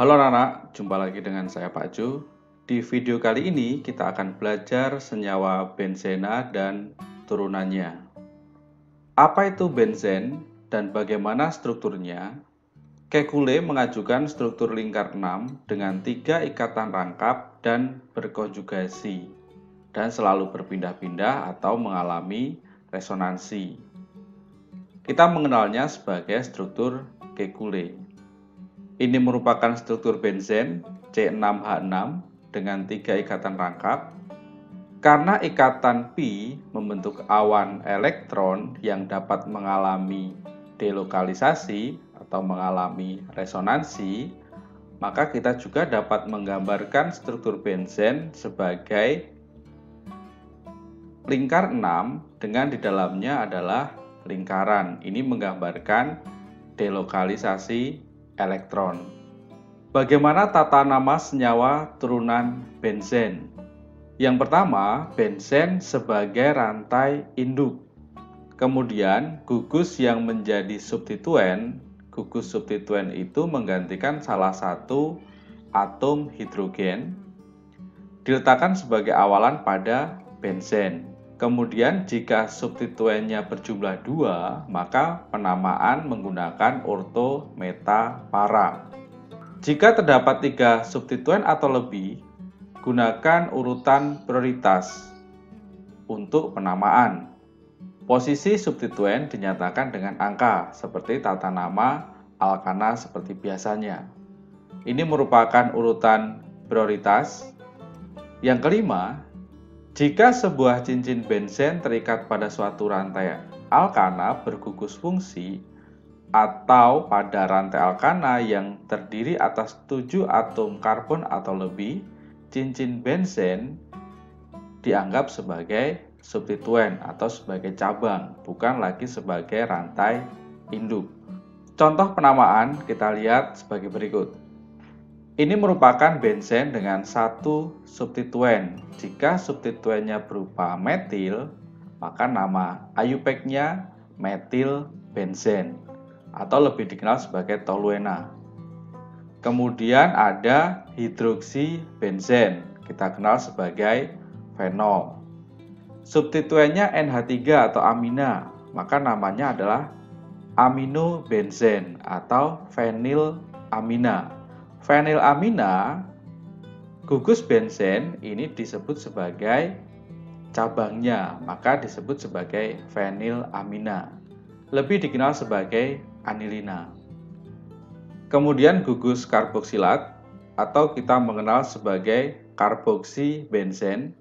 Halo anak-anak, jumpa lagi dengan saya Pak Ju. Di video kali ini kita akan belajar senyawa benzena dan turunannya. Apa itu benzen dan bagaimana strukturnya? Kekulé mengajukan struktur lingkar 6 dengan 3 ikatan rangkap dan berkonjugasi dan selalu berpindah-pindah atau mengalami resonansi. Kita mengenalnya sebagai struktur Kekulé. Ini merupakan struktur benzen C6H6 dengan 3 ikatan rangkap. Karena ikatan pi membentuk awan elektron yang dapat mengalami delokalisasi atau mengalami resonansi, maka kita juga dapat menggambarkan struktur benzen sebagai lingkar 6 dengan di dalamnya adalah lingkaran. Ini menggambarkan delokalisasi elektron. Bagaimana tata nama senyawa turunan benzen? Yang pertama, benzen sebagai rantai induk. Kemudian, gugus yang menjadi substituen. Gugus substituen itu menggantikan salah satu atom hidrogen, diletakkan sebagai awalan pada benzen. Kemudian jika substituennya berjumlah 2, maka penamaan menggunakan orto, meta, para. Jika terdapat 3 substituen atau lebih, gunakan urutan prioritas untuk penamaan. Posisi substituen dinyatakan dengan angka, seperti tata nama alkana seperti biasanya. Ini merupakan urutan prioritas. Yang kelima, jika sebuah cincin benzen terikat pada suatu rantai alkana bergugus fungsi atau pada rantai alkana yang terdiri atas 7 atom karbon atau lebih, cincin benzen dianggap sebagai substituen atau sebagai cabang, bukan lagi sebagai rantai induk. Contoh penamaan kita lihat sebagai berikut. Ini merupakan benzen dengan satu substituen. Jika substituennya berupa metil, maka nama IUPAC-nya metil benzen atau lebih dikenal sebagai toluena. Kemudian ada hidroksi benzen, kita kenal sebagai fenol. Substituennya NH3 atau amina, maka namanya adalah aminobenzen atau fenilamina. Fenilamina, gugus benzen ini disebut sebagai cabangnya, maka disebut sebagai fenilamina. Lebih dikenal sebagai anilina. Kemudian gugus karboksilat atau kita mengenal sebagai karboksi benzen,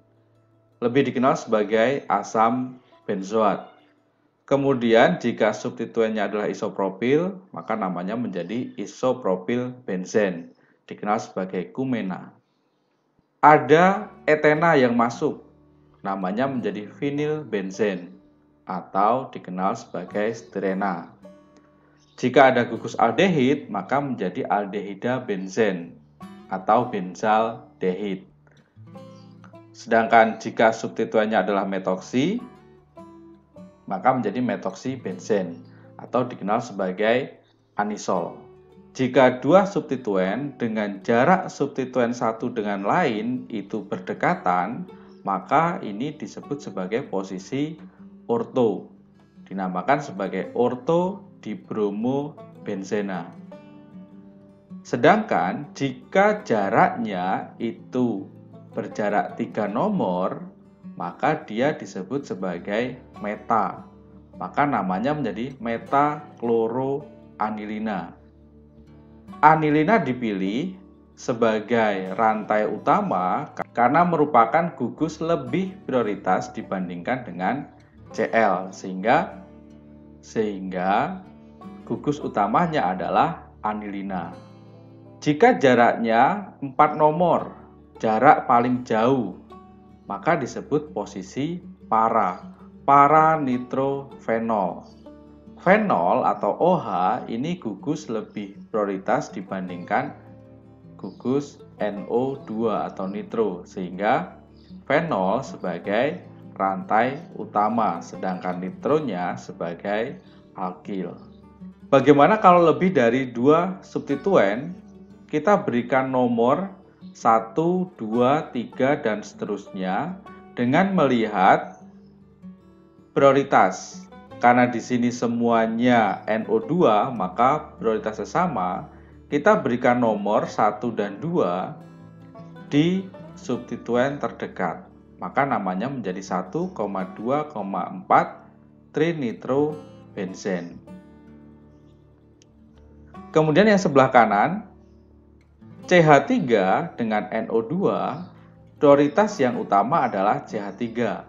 lebih dikenal sebagai asam benzoat. Kemudian jika substituennya adalah isopropil, maka namanya menjadi isopropil benzen, dikenal sebagai kumena. Ada etena yang masuk, namanya menjadi vinyl benzen atau dikenal sebagai styrena. Jika ada gugus aldehid, maka menjadi aldehida benzen atau benzaldehid. Sedangkan jika substituennya adalah metoksi, maka menjadi metoksi benzen atau dikenal sebagai anisol. Jika dua substituen dengan jarak substituen satu dengan lain itu berdekatan, maka ini disebut sebagai posisi orto. Dinamakan sebagai orto dibromobenzena. Sedangkan jika jaraknya itu berjarak 3 nomor, maka dia disebut sebagai meta. Maka namanya menjadi metakloroanilina. Anilina dipilih sebagai rantai utama karena merupakan gugus lebih prioritas dibandingkan dengan Cl, sehingga gugus utamanya adalah anilina. Jika jaraknya 4 nomor, jarak paling jauh, maka disebut posisi para-nitrofenol. Fenol atau OH ini gugus lebih prioritas dibandingkan gugus NO2 atau nitro, sehingga fenol sebagai rantai utama, sedangkan nitronya sebagai alkil. Bagaimana kalau lebih dari 2 substituen? kita berikan nomor 1, 2, 3, dan seterusnya dengan melihat prioritas. Karena di sini semuanya NO2, maka prioritasnya sama. Kita berikan nomor 1 dan 2 di substituen terdekat. Maka namanya menjadi 1,2,4 trinitrobenzen. Kemudian yang sebelah kanan, CH3 dengan NO2, prioritas yang utama adalah CH3.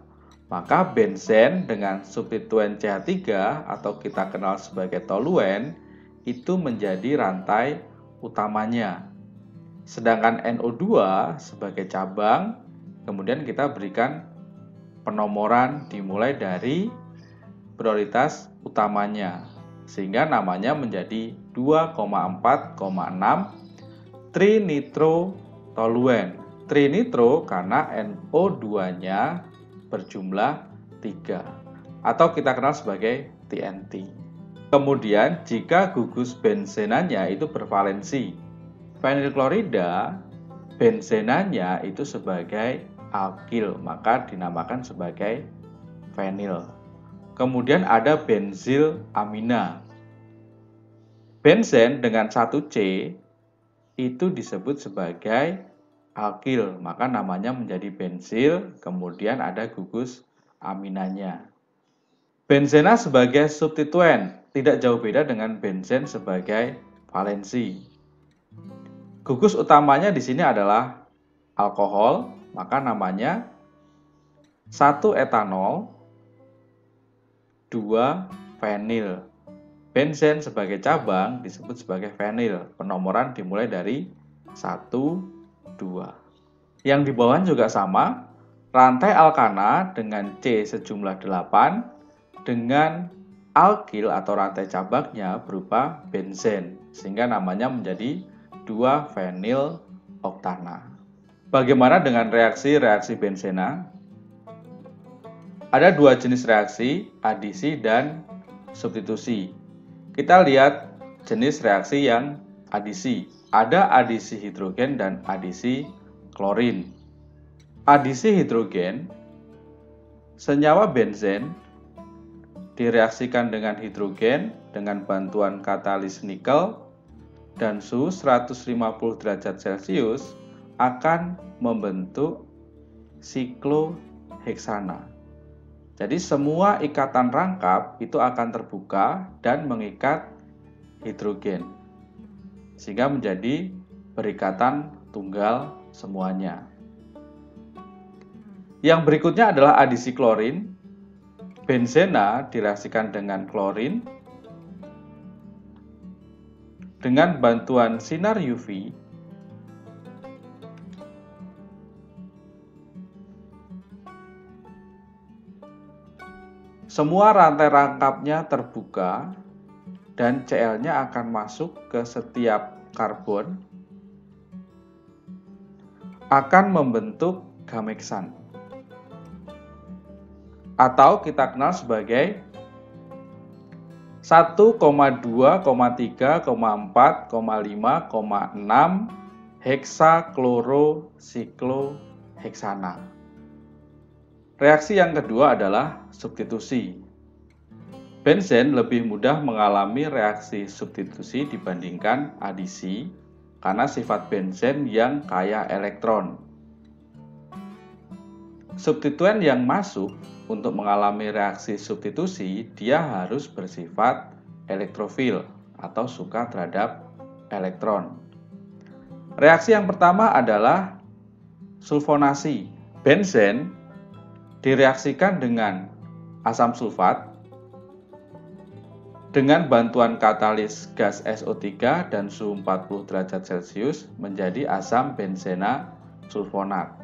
Maka benzen dengan substituen CH3 atau kita kenal sebagai toluen itu menjadi rantai utamanya. Sedangkan NO2 sebagai cabang, kemudian kita berikan penomoran dimulai dari prioritas utamanya. Sehingga namanya menjadi 2,4,6 trinitrotoluen. Trinitro karena NO2-nya berjumlah 3 atau kita kenal sebagai TNT. Kemudian jika gugus benzenanya itu bervalensi, fenilklorida benzenanya itu sebagai alkil, maka dinamakan sebagai fenil. Kemudian ada benzil amina. Benzen dengan 1C itu disebut sebagai alkil, maka namanya menjadi benzil, kemudian ada gugus aminanya. Benzena sebagai substituen tidak jauh beda dengan benzen sebagai valensi. Gugus utamanya di sini adalah alkohol, maka namanya 1 etanol, 2 fenil. Benzen sebagai cabang disebut sebagai fenil. Penomoran dimulai dari 1, 2. Yang di bawah juga sama, rantai alkana dengan C sejumlah 8 dengan alkil atau rantai cabangnya berupa benzen, sehingga namanya menjadi 2-fenil oktana. Bagaimana dengan reaksi-reaksi benzena? Ada 2 jenis reaksi, adisi dan substitusi. Kita lihat jenis reaksi yang adisi. Ada adisi hidrogen dan adisi klorin. Adisi hidrogen, senyawa benzen direaksikan dengan hidrogen dengan bantuan katalis nikel dan suhu 150 derajat Celcius akan membentuk sikloheksana. Jadi semua ikatan rangkap itu akan terbuka dan mengikat hidrogen, sehingga menjadi berikatan tunggal semuanya. Yang berikutnya adalah adisi klorin. Benzena direaksikan dengan klorin dengan bantuan sinar UV. Semua rantai rangkapnya terbuka dan Cl-nya akan masuk ke setiap karbon, akan membentuk gameksan atau kita kenal sebagai 1,2,3,4,5,6 heksaklorosikloheksana. Reaksi yang kedua adalah substitusi. Benzen lebih mudah mengalami reaksi substitusi dibandingkan adisi karena sifat benzen yang kaya elektron. Substituen yang masuk untuk mengalami reaksi substitusi, dia harus bersifat elektrofil atau suka terhadap elektron. Reaksi yang pertama adalah sulfonasi. Benzen direaksikan dengan asam sulfat dengan bantuan katalis gas SO3 dan suhu 40 derajat Celcius menjadi asam benzena sulfonat.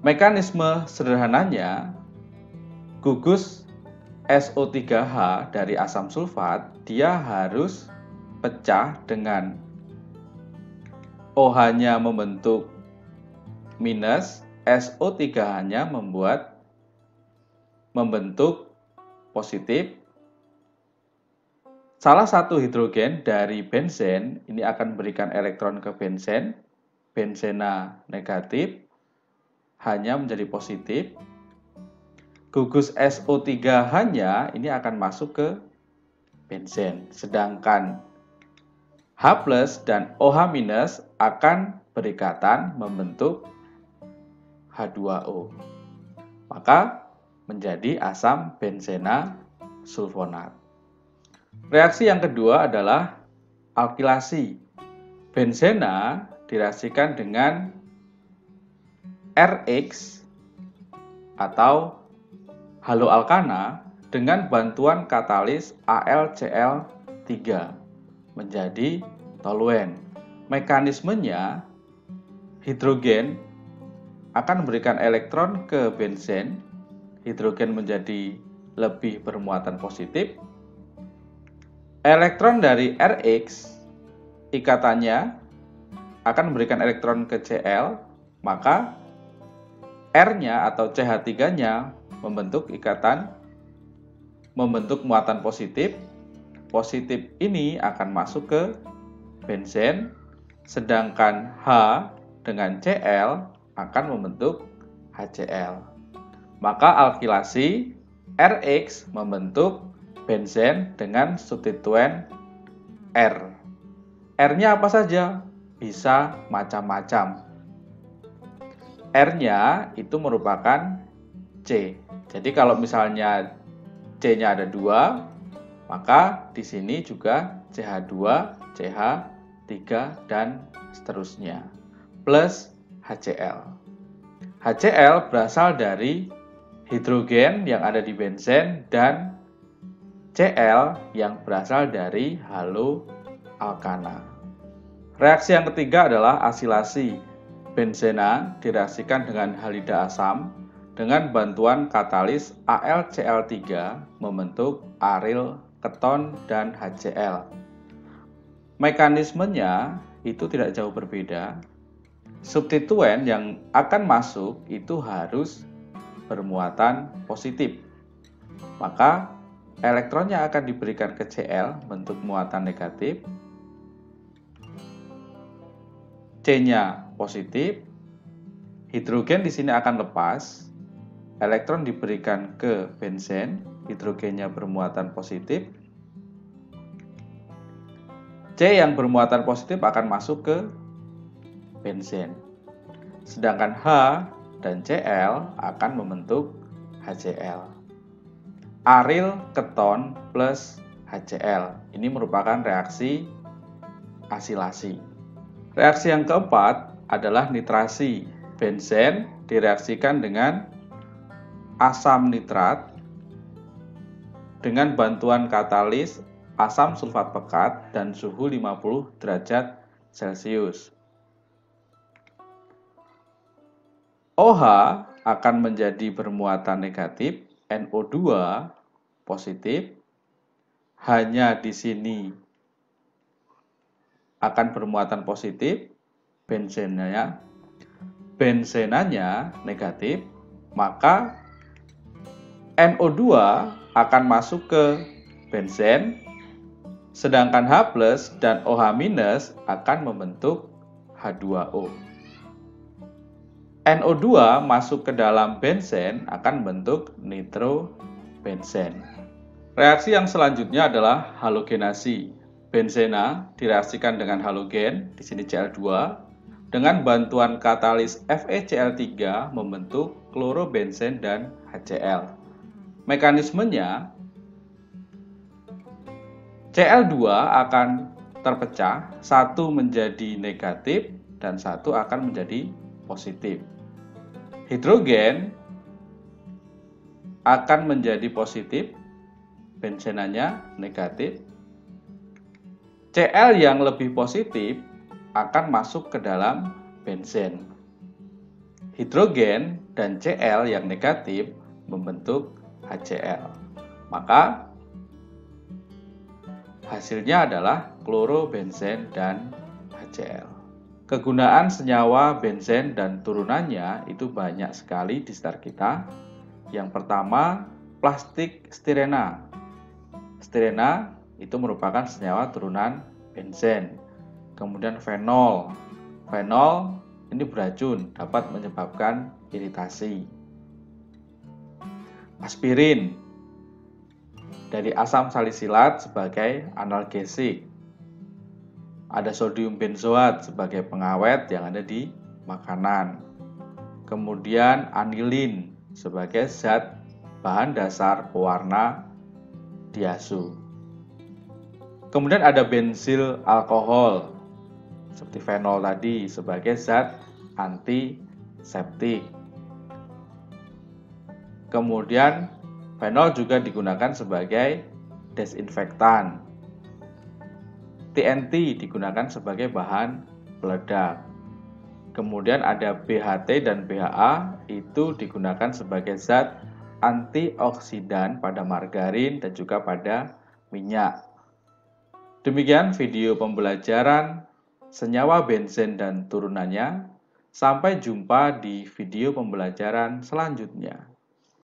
Mekanisme sederhananya, gugus SO3H dari asam sulfat dia harus pecah dengan OH-nya membentuk minus, SO3H-nya membentuk positif, Salah satu hidrogen dari benzen ini akan memberikan elektron ke benzen, benzena negatif, hanya menjadi positif. Gugus SO3 hanya ini akan masuk ke benzen, sedangkan H+ dan OH- akan berikatan membentuk H2O. Maka menjadi asam benzena sulfonat. Reaksi yang kedua adalah alkilasi. Benzena direaksikan dengan RX atau haloalkana dengan bantuan katalis AlCl3 menjadi toluen. Mekanismenya, hidrogen akan memberikan elektron ke benzen, hidrogen menjadi lebih bermuatan positif. Elektron dari Rx, ikatannya akan memberikan elektron ke Cl, maka R-nya atau CH3-nya membentuk muatan positif. Positif ini akan masuk ke benzen, sedangkan H dengan Cl akan membentuk HCl. Maka alkilasi Rx membentuk benzen dengan substituen R. R-nya apa saja? Bisa macam-macam. R-nya itu merupakan C. Jadi kalau misalnya C-nya ada 2, maka di sini juga CH2, CH3, dan seterusnya. Plus HCl. HCl berasal dari hidrogen yang ada di benzen dan Cl yang berasal dari haloalkana. Reaksi yang ketiga adalah asilasi. Benzena direaksikan dengan halida asam dengan bantuan katalis AlCl3 membentuk aril keton dan HCl. Mekanismenya itu tidak jauh berbeda. Substituen yang akan masuk itu harus bermuatan positif. Maka elektronnya akan diberikan ke Cl bentuk muatan negatif. C-nya positif. Hidrogen di sini akan lepas. Elektron diberikan ke benzen, hidrogennya bermuatan positif. C yang bermuatan positif akan masuk ke benzen. Sedangkan H dan Cl akan membentuk HCl. Aril keton plus HCl. Ini merupakan reaksi asilasi. Reaksi yang keempat adalah nitrasi. Benzen direaksikan dengan asam nitrat dengan bantuan katalis asam sulfat pekat dan suhu 50 derajat Celcius. OH akan menjadi bermuatan negatif, NO2 positif, hanya di sini akan bermuatan positif, benzenanya negatif, maka NO2 akan masuk ke benzen, sedangkan H+ dan OH- akan membentuk H2O. NO2 masuk ke dalam benzen akan membentuk nitrobenzen. Reaksi yang selanjutnya adalah halogenasi. Benzena direaksikan dengan halogen, di sini Cl2, dengan bantuan katalis FeCl3 membentuk klorobenzen dan HCl. Mekanismenya, Cl2 akan terpecah, satu menjadi negatif dan satu akan menjadi positif. Hidrogen akan menjadi positif, benzenanya negatif. Cl yang lebih positif akan masuk ke dalam benzen. Hidrogen dan Cl yang negatif membentuk HCl. Maka hasilnya adalah klorobenzen dan HCl. Kegunaan senyawa benzen dan turunannya itu banyak sekali di sekitar kita. Yang pertama, plastik stirena. Stirena itu merupakan senyawa turunan benzen. Kemudian fenol. Fenol ini beracun, dapat menyebabkan iritasi. Aspirin dari asam salisilat sebagai analgesik. Ada sodium benzoat sebagai pengawet yang ada di makanan. Kemudian anilin sebagai zat bahan dasar pewarna diasu. Kemudian ada bensil alkohol seperti fenol tadi sebagai zat antiseptik. Kemudian fenol juga digunakan sebagai desinfektan. TNT digunakan sebagai bahan peledak. Kemudian ada BHT dan BHA itu digunakan sebagai zat antioksidan pada margarin dan juga pada minyak. Demikian video pembelajaran senyawa benzen dan turunannya. Sampai jumpa di video pembelajaran selanjutnya.